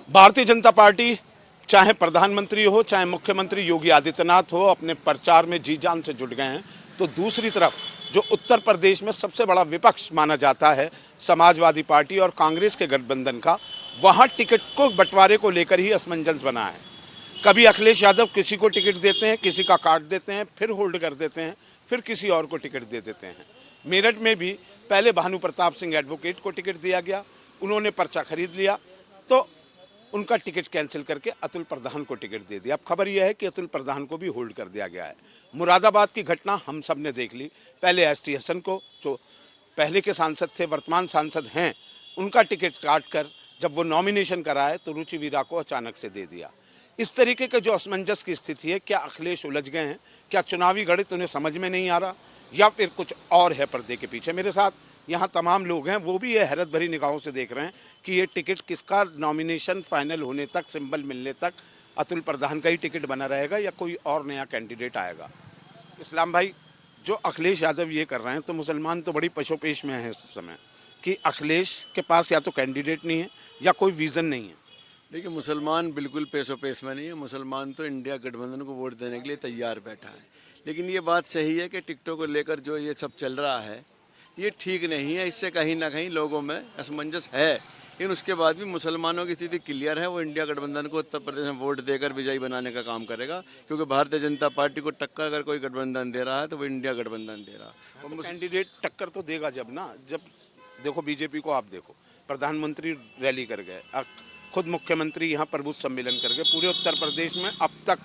Bharatiya Janata party चाहे प्रधानमंत्री हो चाहे मुख्यमंत्री योगी आदित्यनाथ हो अपने प्रचार में जी जान से जुट गए हैं। तो दूसरी तरफ जो उत्तर प्रदेश में सबसे बड़ा विपक्ष माना जाता है समाजवादी पार्टी और कांग्रेस के गठबंधन का, वहाँ टिकट को बंटवारे को लेकर ही असमंजस बना है। कभी अखिलेश यादव किसी को टिकट देते हैं, किसी का काट देते हैं, फिर होल्ड कर देते हैं, फिर किसी और को टिकट दे देते हैं। मेरठ में भी पहले भानु प्रताप सिंह एडवोकेट को टिकट दिया गया, उन्होंने पर्चा खरीद लिया तो उनका टिकट कैंसिल करके अतुल प्रधान को टिकट दे दिया। अब खबर यह है कि अतुल प्रधान को भी होल्ड कर दिया गया है। मुरादाबाद की घटना हम सब ने देख ली। पहले एसटी हसन को, जो पहले के सांसद थे, वर्तमान सांसद हैं, उनका टिकट काट कर जब वो नॉमिनेशन कराए तो रुचि वीरा को अचानक से दे दिया। इस तरीके के जो असमंजस की स्थिति है, क्या अखिलेश उलझ गए हैं? क्या चुनावी गणित उन्हें समझ में नहीं आ रहा या फिर कुछ और है पर्दे के पीछे? मेरे साथ यहाँ तमाम लोग हैं, वो भी ये हैरत भरी निगाहों से देख रहे हैं कि ये टिकट किसका नॉमिनेशन फाइनल होने तक, सिंबल मिलने तक अतुल प्रधान का ही टिकट बना रहेगा या कोई और नया कैंडिडेट आएगा। इस्लाम भाई, जो अखिलेश यादव ये कर रहे हैं तो मुसलमान तो बड़ी पशोपेश में है इस समय कि अखिलेश के पास या तो कैंडिडेट नहीं है या कोई विज़न नहीं है। देखिए, मुसलमान बिल्कुल पेशो पेश में नहीं है। मुसलमान तो इंडिया गठबंधन को वोट देने के लिए तैयार बैठा है। लेकिन ये बात सही है कि टिकटों को लेकर जो ये सब चल रहा है ये ठीक नहीं है। इससे कहीं ना कहीं लोगों में असमंजस है। लेकिन उसके बाद भी मुसलमानों की स्थिति क्लियर है। वो इंडिया गठबंधन को उत्तर प्रदेश में वोट देकर विजयी बनाने का काम करेगा, क्योंकि भारतीय जनता पार्टी को टक्कर अगर कोई गठबंधन दे रहा है तो वो इंडिया गठबंधन दे रहा है। तो कैंडिडेट टक्कर तो देगा जब ना, जब देखो बीजेपी को आप देखो, प्रधानमंत्री रैली कर गए, खुद मुख्यमंत्री यहाँ प्रबुद्ध सम्मेलन कर गए। पूरे उत्तर प्रदेश में अब तक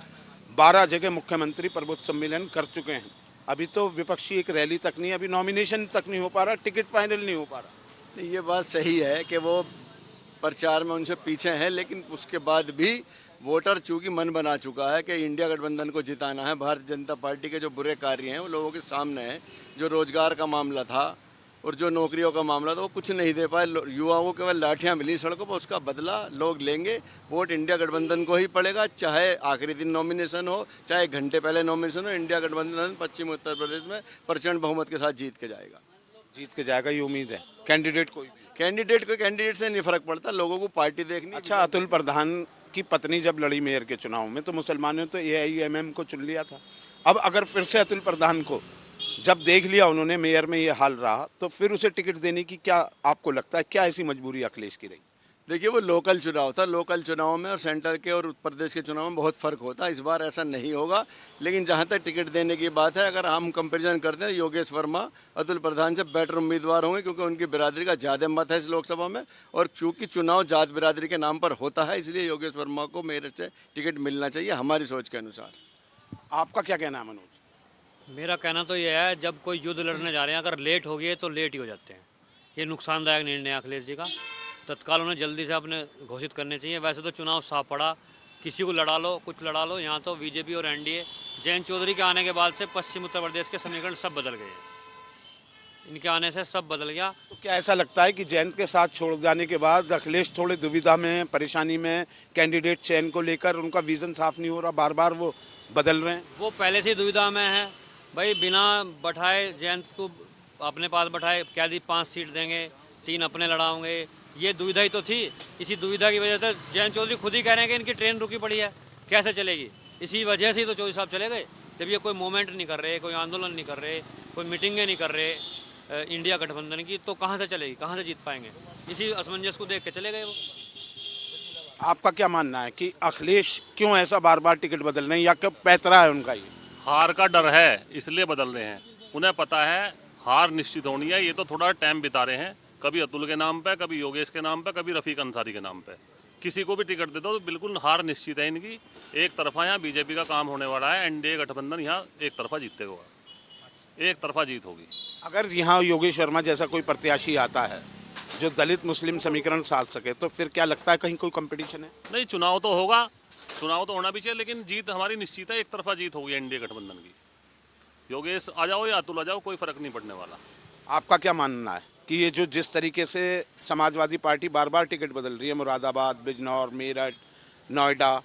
12 जगह मुख्यमंत्री प्रबुद्ध सम्मेलन कर चुके हैं। अभी तो विपक्षी एक रैली तक नहीं, अभी नॉमिनेशन तक नहीं हो पा रहा, टिकट फाइनल नहीं हो पा रहा। ये बात सही है कि वो प्रचार में उनसे पीछे हैं, लेकिन उसके बाद भी वोटर चूंकि मन बना चुका है कि इंडिया गठबंधन को जिताना है। भारतीय जनता पार्टी के जो बुरे कार्य हैं वो लोगों के सामने हैं। जो रोजगार का मामला था और जो नौकरियों का मामला था वो कुछ नहीं दे पाए। युवाओं को केवल लाठियां मिली सड़कों पर, उसका बदला लोग लेंगे। वोट इंडिया गठबंधन को ही पड़ेगा, चाहे आखिरी दिन नॉमिनेशन हो, चाहे घंटे पहले नॉमिनेशन हो। इंडिया गठबंधन पश्चिम उत्तर प्रदेश में प्रचंड बहुमत के साथ जीत के जाएगा। जीत के जाएगा ये उम्मीद है। कैंडिडेट कोई कैंडिडेट से नहीं फर्क पड़ता, लोगों को पार्टी देखनी। अच्छा, अतुल प्रधान की पत्नी जब लड़ी मेयर के चुनाव में तो मुसलमानों ने तो AIMM को चुन लिया था। अब अगर फिर से अतुल प्रधान को जब देख लिया उन्होंने मेयर में ये हाल रहा, तो फिर उसे टिकट देने की क्या आपको लगता है, क्या ऐसी मजबूरी अखिलेश की रही? देखिए, वो लोकल चुनाव था। लोकल चुनाव में और सेंटर के और उत्तर प्रदेश के चुनाव में बहुत फ़र्क होता है। इस बार ऐसा नहीं होगा। लेकिन जहाँ तक टिकट देने की बात है, अगर हम कंपैरिजन करते हैं, योगेश वर्मा अतुल प्रधान से बेटर उम्मीदवार होंगे, क्योंकि उनकी बिरादरी का ज़्यादा मत है इस लोकसभा में। और चूँकि चुनाव जात बिरादरी के नाम पर होता है, इसलिए योगेश वर्मा को मेरठ से टिकट मिलना चाहिए हमारी सोच के अनुसार। आपका क्या कहना है मनोज? मेरा कहना तो यह है, जब कोई युद्ध लड़ने जा रहे हैं, अगर लेट हो गए तो लेट ही हो जाते हैं। ये नुकसानदायक निर्णय है अखिलेश जी का। तत्काल उन्हें जल्दी से अपने घोषित करने चाहिए। वैसे तो चुनाव साफ पड़ा, किसी को लड़ा लो, कुछ लड़ा लो। यहाँ तो बीजेपी और NDA, जयंत चौधरी के आने के बाद से पश्चिम उत्तर प्रदेश के समीकरण सब बदल गए हैं। इनके आने से सब बदल गया। तो क्या ऐसा लगता है कि जयंत के साथ छोड़ जाने के बाद अखिलेश थोड़े दुविधा में, परेशानी में, कैंडिडेट चयन को लेकर उनका विजन साफ नहीं हो रहा, बार बार वो बदल रहे हैं? वो पहले से ही दुविधा में है भाई। बिना बैठाए जयंत को अपने पास बैठाए, क्या दी 5 सीट देंगे, 3 अपने लड़ाओगे, ये दुविधा ही तो थी। इसी दुविधा की वजह से जयंत चौधरी खुद ही कह रहे हैं कि इनकी ट्रेन रुकी पड़ी है, कैसे चलेगी। इसी वजह से ही तो चौधरी साहब चले गए। जब ये कोई मूवमेंट नहीं कर रहे, कोई आंदोलन नहीं कर रहे, कोई मीटिंगें नहीं कर रहे इंडिया गठबंधन की, तो कहाँ से चलेगी, कहाँ से जीत पाएंगे? इसी असमंजस को देख के चले गए वो। आपका क्या मानना है कि अखिलेश क्यों ऐसा बार बार टिकट बदल रहे हैं, या क्या पैतरा है उनका? ये हार का डर है इसलिए बदल रहे हैं। उन्हें पता है हार निश्चित होनी है। ये तो थोड़ा टाइम बिता रहे हैं, कभी अतुल के नाम पे, कभी योगेश के नाम पे, कभी रफ़ीक अंसारी के नाम पे। किसी को भी टिकट दे दो तो बिल्कुल हार निश्चित है इनकी। एक तरफा यहाँ बीजेपी का काम होने वाला है। NDA गठबंधन यहाँ एक तरफा जीतेगा, एक तरफा जीत होगी। अगर यहाँ योगेश वर्मा जैसा कोई प्रत्याशी आता है जो दलित मुस्लिम समीकरण साध सके, तो फिर क्या लगता है कहीं कोई कंपटीशन है? नहीं, चुनाव तो होगा, चुनाव तो होना भी चाहिए, लेकिन जीत हमारी निश्चित है। एक तरफा जीत होगी NDA गठबंधन की। योगेश आ जाओ या अतुल आ जाओ, कोई फर्क नहीं पड़ने वाला। आपका क्या मानना है कि ये जो जिस तरीके से समाजवादी पार्टी बार बार टिकट बदल रही है, मुरादाबाद, बिजनौर, मेरठ, नोएडा,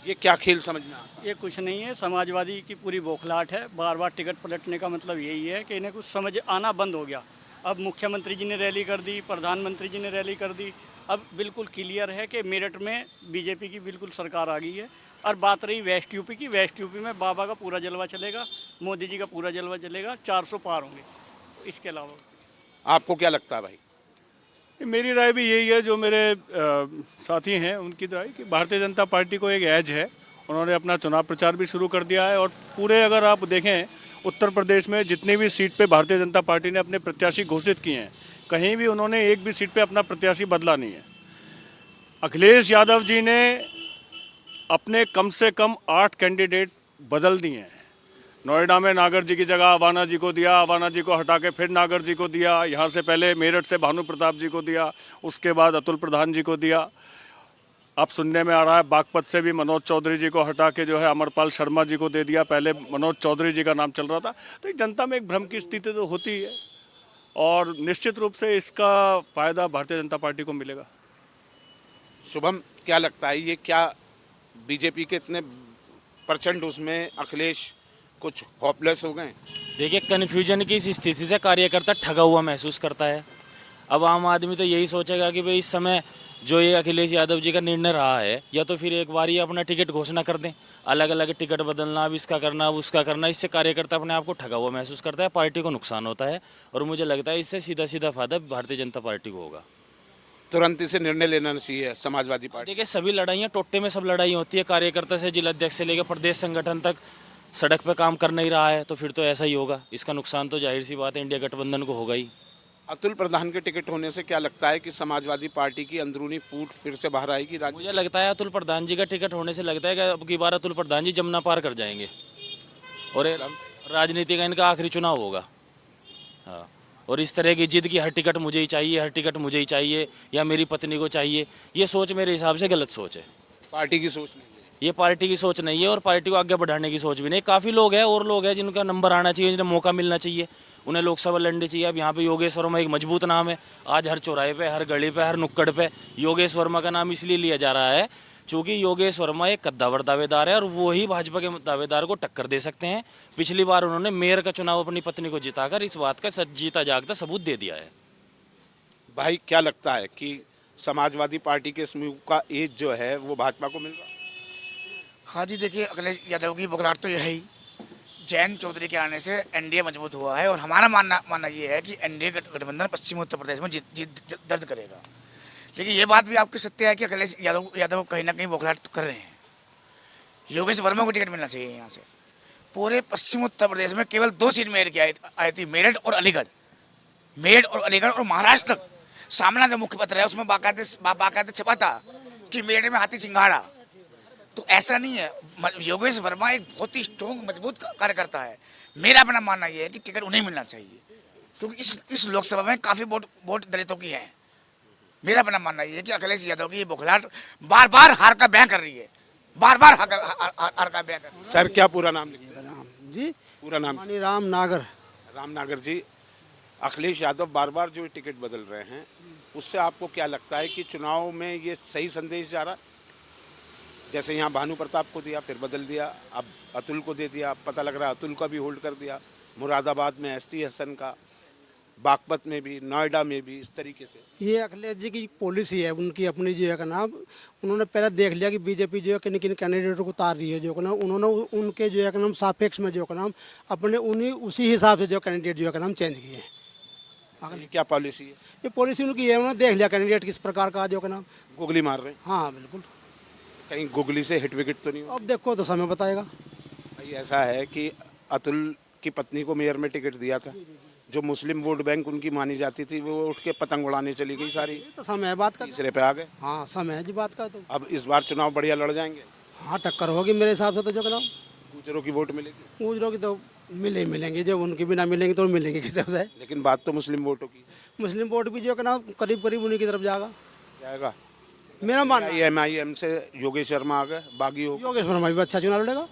ये क्या खेल समझ में आता है? ये कुछ नहीं है, समाजवादी की पूरी बौखलाहट है। बार बार टिकट पलटने का मतलब यही है कि इन्हें कुछ समझ आना बंद हो गया। अब मुख्यमंत्री जी ने रैली कर दी, प्रधानमंत्री जी ने रैली कर दी, अब बिल्कुल क्लियर है कि मेरठ में बीजेपी की बिल्कुल सरकार आ गई है। और बात रही वेस्ट यूपी की, वेस्ट यूपी में बाबा का पूरा जलवा चलेगा, मोदी जी का पूरा जलवा चलेगा, 400 पार होंगे। इसके अलावा आपको क्या लगता है भाई? मेरी राय भी यही है, जो मेरे साथी हैं उनकी राय, कि भारतीय जनता पार्टी को एक एज है। उन्होंने अपना चुनाव प्रचार भी शुरू कर दिया है और पूरे अगर आप देखें उत्तर प्रदेश में जितनी भी सीट पे भारतीय जनता पार्टी ने अपने प्रत्याशी घोषित किए हैं, कहीं भी उन्होंने एक भी सीट पे अपना प्रत्याशी बदला नहीं है। अखिलेश यादव जी ने अपने कम से कम 8 कैंडिडेट बदल दिए हैं। नोएडा में नागर जी की जगह अवाना जी को दिया, अवाना जी को हटा के फिर नागर जी को दिया, यहाँ से पहले मेरठ से भानु प्रताप जी को दिया, उसके बाद अतुल प्रधान जी को दिया। अब सुनने में आ रहा है बागपत से भी मनोज चौधरी जी को हटा के जो है अमरपाल शर्मा जी को दे दिया। पहले मनोज चौधरी जी का नाम चल रहा था। तो जनता में एक भ्रम की स्थिति तो होती ही है और निश्चित रूप से इसका फायदा भारतीय जनता पार्टी को मिलेगा। शुभम, क्या लगता है ये क्या बीजेपी के इतने प्रचंड उसमें अखिलेश कुछ होपलेस हो गए? देखिए, कन्फ्यूजन की इस स्थिति से कार्यकर्ता ठगा हुआ महसूस करता है। अब आम आदमी तो यही सोचेगा कि भाई इस समय जो ये अखिलेश यादव जी का निर्णय रहा है, या तो फिर एक बार ही अपना टिकट घोषणा कर दें, अलग अलग टिकट बदलना, अब इसका करना अब उसका करना। इससे कार्यकर्ता अपने आप को ठगा हुआ महसूस करता है, पार्टी को नुकसान होता है और मुझे लगता है इससे सीधा सीधा फायदा भारतीय जनता पार्टी को होगा। तुरंत इसे निर्णय लेना चाहिए समाजवादी पार्टी। देखिए, सभी लड़ाइयाँ टोटे में सब लड़ाई होती है। कार्यकर्ता से जिलाध्यक्ष से लेकर प्रदेश संगठन तक सड़क पे काम कर नहीं रहा है तो फिर तो ऐसा ही होगा। इसका नुकसान तो जाहिर सी बात है इंडिया गठबंधन को होगा ही। अतुल प्रधान के टिकट होने से क्या लगता है कि समाजवादी पार्टी की अंदरूनी फूट फिर से बाहर आएगी? मुझे लगता है अतुल प्रधान जी का टिकट होने से लगता है कि अब की बार अतुल प्रधान जी जमुना पार कर जाएंगे और ये राजनीति का इनका आखिरी चुनाव होगा। हाँ, और इस तरह की जिद की हर टिकट मुझे ही चाहिए, हर टिकट मुझे ही चाहिए या मेरी पत्नी को चाहिए, ये सोच मेरे हिसाब से गलत सोच है। पार्टी की सोच नहीं है। ये पार्टी की सोच नहीं है और पार्टी को आगे बढ़ाने की सोच भी नहीं। काफ़ी लोग हैं और लोग हैं जिनका नंबर आना चाहिए, जिन्हें मौका मिलना चाहिए, उन्हें लोकसभा लड़नी चाहिए। अब यहाँ पे योगेश वर्मा एक मजबूत नाम है। आज हर चौराहे पे, हर गली पे, हर नुक्कड़ पे योगेश वर्मा का नाम इसलिए लिया जा रहा है क्योंकि योगेश वर्मा एक कद्दावर दावेदार है और वो ही भाजपा के दावेदार को टक्कर दे सकते हैं। पिछली बार उन्होंने मेयर का चुनाव अपनी पत्नी को जिताकर इस बात का जीता जागता सबूत दे दिया है। भाई, क्या लगता है कि समाजवादी पार्टी के समूह का एज जो है वो भाजपा को मिल रहा है? हाँ जी, देखिए अखिलेश यादव की बुखलाहट तो यही जयंत चौधरी के आने से एनडीए मजबूत हुआ है और हमारा मानना ये है कि एनडीए गठबंधन पश्चिमी उत्तर प्रदेश में जीत दर्ज करेगा। लेकिन ये बात भी आपकी सत्य है कि अखिलेश यादव कहीं ना कहीं बुखलाहट तो कर रहे हैं। योगेश वर्मा को टिकट मिलना चाहिए। यहाँ से पूरे पश्चिम उत्तर प्रदेश में केवल 2 सीट मेयर की आई थी, मेरठ और अलीगढ़ और महाराष्ट्र तक सामना जो मुख्य पत्र है उसमें बाकायदे छपा था कि मेरठ में हाथी सिंघाड़ा। तो ऐसा नहीं है। योगेश वर्मा एक बहुत ही स्ट्रॉन्ग मजबूत कार्यकर्ता है। मेरा अपना मानना यह है कि टिकट उन्हें मिलना चाहिए क्योंकि इस लोकसभा में काफ़ी वोट दलितों की है। मेरा अपना मानना यह है कि अखिलेश यादव की ये बुखलाहट बार बार हार का बयां कर रही है, बार बार हार का बयां कर रही है। सर, क्या पूरा नाम लिखिए? जी, पूरा नाम? राम नागर। राम नागर जी, अखिलेश यादव बार बार जो टिकट बदल रहे हैं उससे आपको क्या लगता है कि चुनाव में ये सही संदेश जा रहा है? जैसे यहाँ भानु प्रताप को दिया, फिर बदल दिया, अब अतुल को दे दिया, पता लग रहा है अतुल का भी होल्ड कर दिया, मुरादाबाद में एसटी हसन का, बागपत में भी, नोएडा में भी, इस तरीके से। ये अखिलेश जी की पॉलिसी है, उनकी अपनी जो है का नाम, उन्होंने पहले देख लिया कि बीजेपी जो है किन किन कैंडिडेटों को उतार रही है, जो का नाम उन्होंने उनके जो है का नाम सापेक्ष में जो का नाम अपने उसी हिसाब से जो कैंडिडेट जो है का नाम चेंज किए हैं। ये क्या पॉलिसी है? ये पॉलिसी उनकी है, उन्होंने देख लिया कैंडिडेट किस प्रकार का जो का नाम। गुगली मार रहे हैं? हाँ बिल्कुल। कहीं गुगली से हिट विकेट तो नहीं हो? अब देखो तो समय बताएगा। भाई, ऐसा है कि अतुल की पत्नी को मेयर में टिकट दिया था, जो मुस्लिम वोट बैंक उनकी मानी जाती थी वो उठ के पतंग उड़ाने चली गई सारी। तो समय है बात का। तीसरे पे आ गए। हाँ, समय है जी बात का। तो अब इस बार चुनाव बढ़िया लड़ जाएंगे? हाँ, टक्कर होगी मेरे हिसाब से तो जो का नाम। गुजरों की वोट मिलेगी? गुजरों की तो मिलेंगे, जब उनकी भी ना मिलेंगे तो मिलेंगे किसी से। लेकिन बात तो मुस्लिम वोटों की। मुस्लिम वोट भी जो का नाम करीब उन्हीं की तरफ जाएगा। मेरा मानना। MIM से योगेश शर्मा आ गए, बागी हो। योगेश वर्मा भी अच्छा चुनाव लड़ेगा।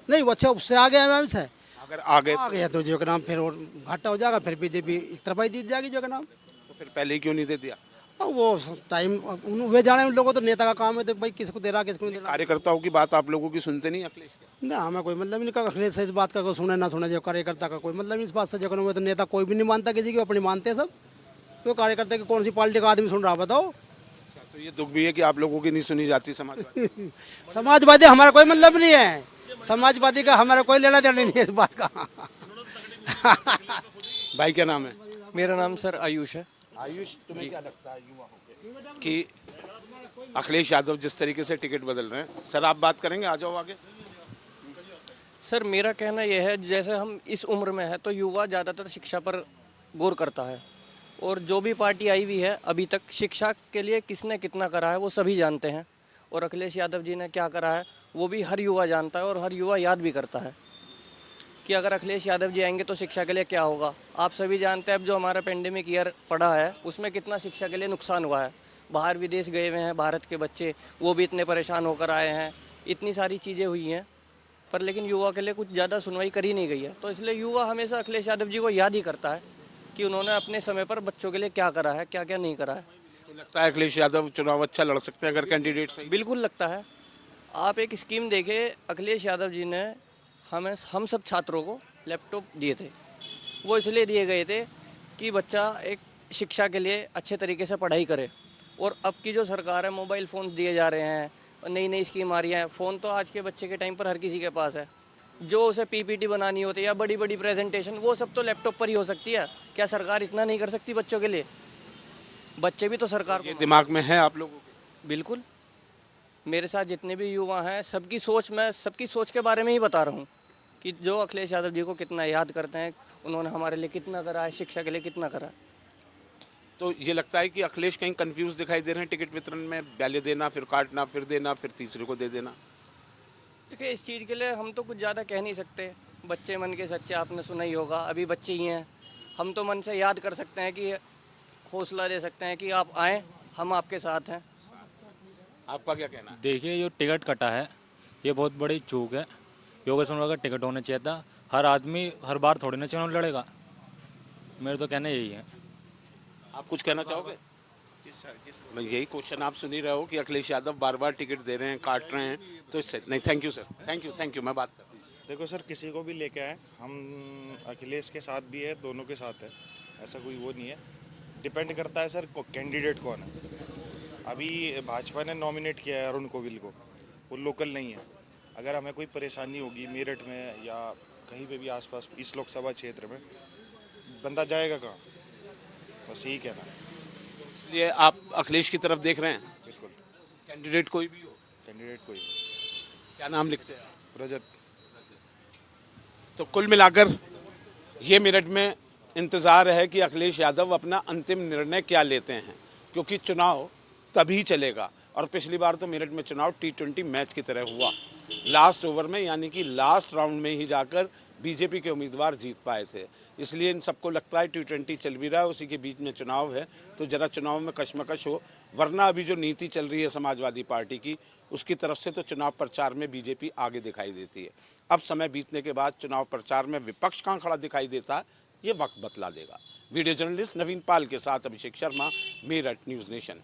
नहीं, वो अच्छा उससे आगे MIM से अगर आ गया तो जो का नाम फिर और घाटा हो जाएगा, फिर बीजेपी एक तरफा ही जीत जाएगी जो का नाम। तो फिर पहले ही क्यों नहीं दे दिया? वो टाइम वे जाने, उन लोगों तो नेता का काम है तो भाई किसको दे रहा किसको नहीं दे रहा। कार्यकर्ताओं की बात आप लोगों की सुनते नहीं अखिलेश? ना, हमें कोई मतलब नहीं। अखिलेश से इस बात का कोई सुने ना सुने, जो कार्यकर्ता का कोई मतलब नहीं इस बात से। जो तो नेता कोई भी नहीं मानता किसी की, अपनी मानते हैं सब। तो कार्यकर्ता की कौन सी पार्टी का आदमी सुन रहा बताओ? तो ये दुख भी है कि आप लोगों की नहीं सुनी जाती समाजवादी। समाजवादी हमारा कोई मतलब नहीं है, समाजवादी का हमारा कोई लेना देना नहीं है इस बात का। भाई क्या नाम है? मेरा नाम सर आयुष है। आयुष, तुम्हें क्या लगता है युवा होके कि अखिलेश यादव जिस तरीके से टिकट बदल रहे हैं? सर आप बात करेंगे, आ जाओ आगे। सर मेरा कहना यह है, जैसे हम इस उम्र में है तो युवा ज़्यादातर शिक्षा पर गौर करता है, और जो भी पार्टी आई हुई है अभी तक शिक्षा के लिए किसने कितना करा है वो सभी जानते हैं, और अखिलेश यादव जी ने क्या करा है वो भी हर युवा जानता है और हर युवा याद भी करता है कि अगर अखिलेश यादव जी आएंगे तो शिक्षा के लिए क्या होगा। आप सभी जानते हैं अब जो हमारा पेंडेमिक ईयर पड़ा है उसमें कितना शिक्षा के लिए नुकसान हुआ है। बाहर विदेश गए हुए हैं भारत के बच्चे, वो भी इतने परेशान होकर आए हैं, इतनी सारी चीज़ें हुई हैं, पर लेकिन युवा के लिए कुछ ज़्यादा सुनवाई करी नहीं गई है। तो इसलिए युवा हमेशा अखिलेश यादव जी को याद ही करता है कि उन्होंने अपने समय पर बच्चों के लिए क्या करा है, क्या क्या नहीं करा है। तो लगता है अखिलेश यादव चुनाव अच्छा लड़ सकते हैं अगर कैंडिडेट सही? बिल्कुल लगता है। आप एक स्कीम देखें, अखिलेश यादव जी ने हम सब छात्रों को लैपटॉप दिए थे। वो इसलिए दिए गए थे कि बच्चा एक शिक्षा के लिए अच्छे तरीके से पढ़ाई करे, और अब की जो सरकार है मोबाइल फ़ोन दिए जा रहे हैं, नई नई स्कीम आ रही है। फ़ोन तो आज के बच्चे के टाइम पर हर किसी के पास है। जो उसे पीपीटी बनानी होती है या बड़ी बड़ी प्रेजेंटेशन, वो सब तो लैपटॉप पर ही हो सकती है। क्या सरकार इतना नहीं कर सकती बच्चों के लिए? बच्चे भी तो सरकार ये को दिमाग में है आप लोगों के? बिल्कुल। मेरे साथ जितने भी युवा हैं सबकी सोच, मैं सबकी सोच के बारे में ही बता रहा हूँ कि जो अखिलेश यादव जी को कितना याद करते हैं, उन्होंने हमारे लिए कितना करा है, शिक्षा के लिए कितना करा है। तो ये लगता है कि अखिलेश कहीं कंफ्यूज दिखाई दे रहे हैं टिकट वितरण में, पहले देना फिर काटना फिर देना फिर तीसरे को दे देना। देखिए इस चीज़ के लिए हम तो कुछ ज़्यादा कह नहीं सकते, बच्चे मन के सच्चे, आपने सुना ही होगा, अभी बच्चे ही हैं। हम तो मन से याद कर सकते हैं कि हौसला दे सकते हैं कि आप आएँ, हम आपके साथ हैं। आपका क्या कहना है? देखिए जो टिकट कटा है ये बहुत बड़ी चूक है। योगेश सोनवणे का टिकट होना चाहिए था। हर आदमी हर बार थोड़ी ना चुनाव लड़ेगा। मेरा तो कहना यही है। आप कुछ कहना चाहोगे? मैं यही क्वेश्चन आप सुन ही रहे हो कि अखिलेश यादव बार बार टिकट दे रहे हैं, काट रहे हैं, तो इससे नहीं। Thank you sir, thank you, मैं बात करता हूँ। देखो सर, किसी को भी लेके आए, हम अखिलेश के साथ भी है, दोनों के साथ है, ऐसा कोई वो नहीं है। डिपेंड करता है सर कैंडिडेट कौन है। अभी भाजपा ने नॉमिनेट किया है अरुण कोविल को, वो लोकल नहीं है। अगर हमें कोई परेशानी होगी मेरठ में या कहीं पे भी आसपास इस लोकसभा क्षेत्र में, बंदा जाएगा कहाँ? बस यही कहना है। इसलिए आप अखिलेश की तरफ देख रहे हैं? बिल्कुल। कैंडिडेट कोई भी हो? कैंडिडेट कोई। क्या नाम लिखते हैं? रजत। तो कुल मिलाकर ये मेरठ में इंतज़ार है कि अखिलेश यादव अपना अंतिम निर्णय क्या लेते हैं, क्योंकि चुनाव तभी चलेगा। और पिछली बार तो मेरठ में चुनाव T20 मैच की तरह हुआ, लास्ट ओवर में, यानी कि लास्ट राउंड में ही जाकर बीजेपी के उम्मीदवार जीत पाए थे। इसलिए इन सबको लगता है T20 चल भी रहा है, उसी के बीच में चुनाव है, तो ज़रा चुनाव में कशमकश हो। वरना अभी जो नीति चल रही है समाजवादी पार्टी की, उसकी तरफ से तो चुनाव प्रचार में बीजेपी आगे दिखाई देती है। अब समय बीतने के बाद चुनाव प्रचार में विपक्ष कहाँ खड़ा दिखाई देता है, ये वक्त बतला देगा। वीडियो जर्नलिस्ट नवीन पाल के साथ अभिषेक शर्मा, मेरठ न्यूज़ नेशन।